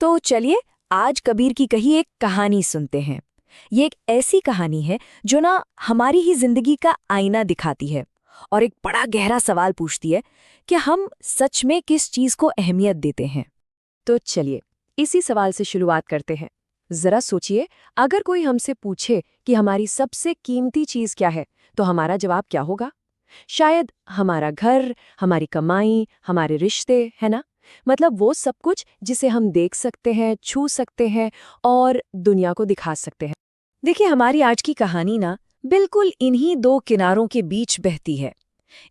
तो चलिए आज कबीर की कही एक कहानी सुनते हैं। ये एक ऐसी कहानी है जो ना हमारी ही जिंदगी का आईना दिखाती है और एक बड़ा गहरा सवाल पूछती है कि हम सच में किस चीज को अहमियत देते हैं। तो चलिए इसी सवाल से शुरुआत करते हैं। जरा सोचिए, अगर कोई हमसे पूछे कि हमारी सबसे कीमती चीज क्या है, तो हमारा जवाब क्या होगा? शायद हमारा घर, हमारी कमाई, हमारे रिश्ते, है ना? मतलब वो सब कुछ जिसे हम देख सकते हैं, छू सकते हैं और दुनिया को दिखा सकते हैं। देखिए, हमारी आज की कहानी ना बिल्कुल इन्हीं दो किनारों के बीच बहती है।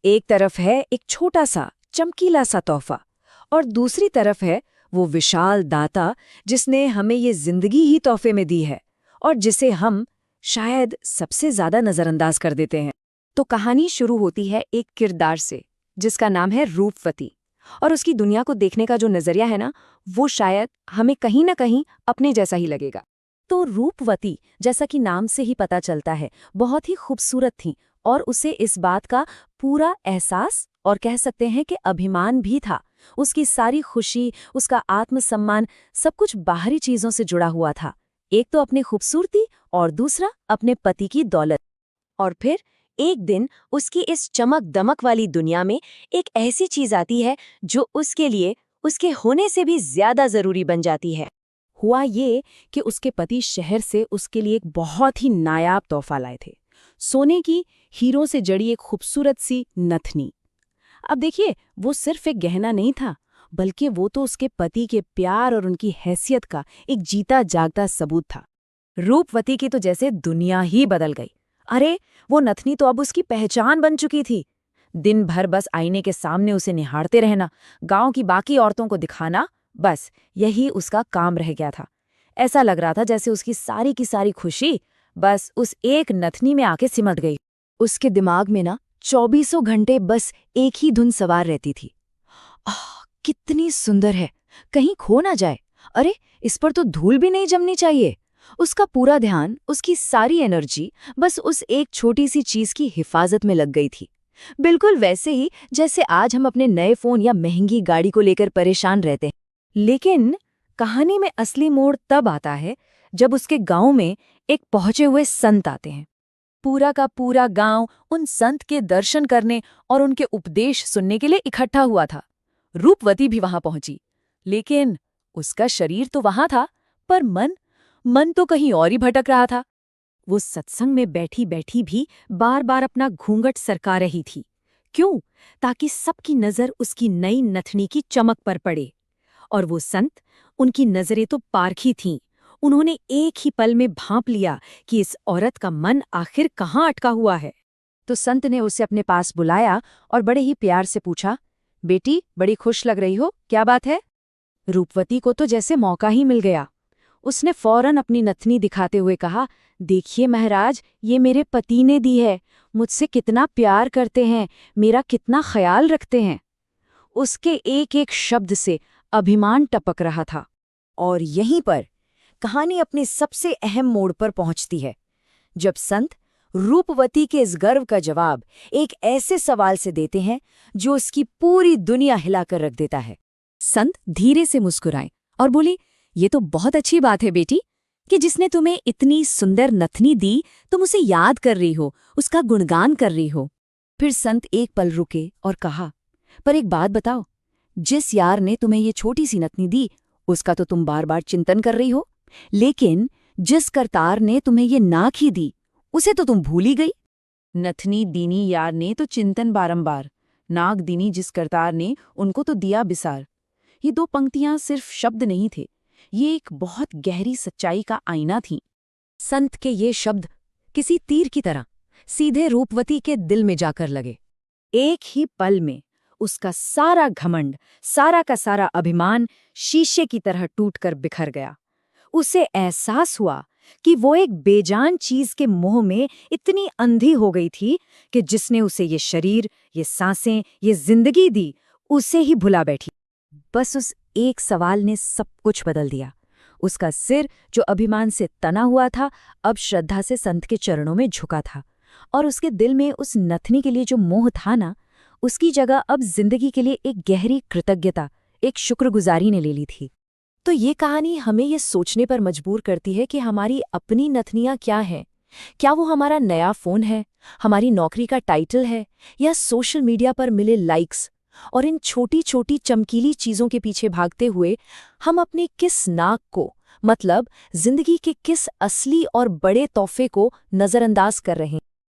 एक तरफ है एक छोटा सा चमकीला सा तोहफा और दूसरी तरफ है वो विशाल दाता जिसने हमें ये जिंदगी ही तोहफे में दी है और जिसे हम शायद सबसे ज्यादा नजरअंदाज कर देते हैं। तो कहानी शुरू होती है एक किरदार से जिसका नाम है रूपवती। और उसकी दुनिया को देखने का जो नजरिया है ना, वो शायद हमें कहीं ना कहीं अपने जैसा ही लगेगा। तो रूपवती, जैसा कि नाम से ही पता चलता है, बहुत ही खूबसूरत थी और उसे इस बात का पूरा एहसास और कह सकते हैं कि अभिमान भी था। उसकी सारी खुशी, उसका आत्मसम्मान, सब कुछ बाहरी चीजों से जुड़ा हुआ था। एक तो अपनी खूबसूरती और दूसरा अपने पति की दौलत। और फिर एक दिन उसकी इस चमक दमक वाली दुनिया में एक ऐसी चीज आती है जो उसके लिए उसके होने से भी ज्यादा जरूरी बन जाती है। हुआ ये कि उसके पति शहर से उसके लिए एक बहुत ही नायाब तोहफा लाए थे, सोने की हीरों से जड़ी एक खूबसूरत सी नथनी। अब देखिए, वो सिर्फ एक गहना नहीं था, बल्कि वो तो उसके पति के प्यार और उनकी हैसियत का एक जीता जागता सबूत था। रूपवती की तो जैसे दुनिया ही बदल गई। अरे, वो नथनी तो अब उसकी पहचान बन चुकी थी। दिन भर बस आईने के सामने उसे निहारते रहना, गांव की बाकी औरतों को दिखाना, बस यही उसका काम रह गया था। ऐसा लग रहा था जैसे उसकी सारी की सारी खुशी बस उस एक नथनी में आके सिमट गई। उसके दिमाग में ना 24 घंटे बस एक ही धुन सवार रहती थी। आह, कितनी सुंदर है, कहीं खो ना जाए। अरे, इस पर तो धूल भी नहीं जमनी चाहिए। उसका पूरा ध्यान, उसकी सारी एनर्जी बस उस एक छोटी सी चीज की हिफाजत में लग गई थी। बिल्कुल वैसे ही जैसे आज हम अपने नए फोन या महंगी गाड़ी को लेकर परेशान रहते हैं। लेकिन कहानी में असली मोड़ तब आता है जब उसके गांव में एक पहुंचे हुए संत आते हैं। पूरा का पूरा गांव उन संत के दर्शन करने और उनके उपदेश सुनने के लिए इकट्ठा हुआ था। रूपवती भी वहां पहुंची, लेकिन उसका शरीर तो वहां था, पर मन तो कहीं और ही भटक रहा था। वो सत्संग में बैठी बैठी भी बार बार अपना घूंघट सरका रही थी। क्यों? ताकि सबकी नजर उसकी नई नथनी की चमक पर पड़े। और वो संत, उनकी नजरें तो पारखी थीं। उन्होंने एक ही पल में भांप लिया कि इस औरत का मन आखिर कहाँ अटका हुआ है। तो संत ने उसे अपने पास बुलाया और बड़े ही प्यार से पूछा, बेटी, बड़ी खुश लग रही हो, क्या बात है? रूपवती को तो जैसे मौका ही मिल गया। उसने फौरन अपनी नथनी दिखाते हुए कहा, देखिए महाराज, ये मेरे पति ने दी है। मुझसे कितना प्यार करते हैं, मेरा कितना ख्याल रखते हैं। उसके एक एक शब्द से अभिमान टपक रहा था। और यहीं पर कहानी अपने सबसे अहम मोड़ पर पहुंचती है, जब संत रूपवती के इस गर्व का जवाब एक ऐसे सवाल से देते हैं जो उसकी पूरी दुनिया हिलाकर रख देता है। संत धीरे से मुस्कुराए और बोली, ये तो बहुत अच्छी बात है बेटी कि जिसने तुम्हें इतनी सुंदर नथनी दी, तुम उसे याद कर रही हो, उसका गुणगान कर रही हो। फिर संत एक पल रुके और कहा, पर एक बात बताओ, जिस यार ने तुम्हें ये छोटी सी नथनी दी, उसका तो तुम बार बार चिंतन कर रही हो, लेकिन जिस करतार ने तुम्हें ये नाक ही दी, उसे तो तुम भूल ही गई। नथनी दीनी यार ने तो चिंतन बारंबार, नाक दीनी जिस करतार ने, उनको तो दिया बिसार। ये दो पंक्तियां सिर्फ शब्द नहीं थे, ये एक बहुत गहरी सच्चाई का आईना थी। संत के ये शब्द किसी तीर की तरह सीधे रूपवती के दिल में जाकर लगे। एक ही पल में उसका सारा घमंड, सारा का सारा अभिमान शीशे की तरह टूटकर बिखर गया। उसे एहसास हुआ कि वो एक बेजान चीज के मोह में इतनी अंधी हो गई थी कि जिसने उसे ये शरीर, ये सांसें, ये जिंदगी दी, उसे ही भुला बैठी। बस उस एक सवाल ने सब कुछ बदल दिया। उसका सिर, जो अभिमान से तना हुआ था, अब श्रद्धा से संत के चरणों में झुका था। और उसके दिल में उस नथनी के लिए जो मोह था ना, उसकी जगह अब जिंदगी के लिए एक गहरी कृतज्ञता, एक शुक्रगुजारी ने ले ली थी। तो ये कहानी हमें ये सोचने पर मजबूर करती है कि हमारी अपनी नथनियाँ क्या हैं। क्या वो हमारा नया फ़ोन है, हमारी नौकरी का टाइटल है, या सोशल मीडिया पर मिले लाइक्स। और इन छोटी-छोटी चमकीली चीज़ों के पीछे भागते हुए हम अपने किस नाक को, मतलब ज़िंदगी के किस असली और बड़े तोहफ़े को नज़रअंदाज कर रहे हैं।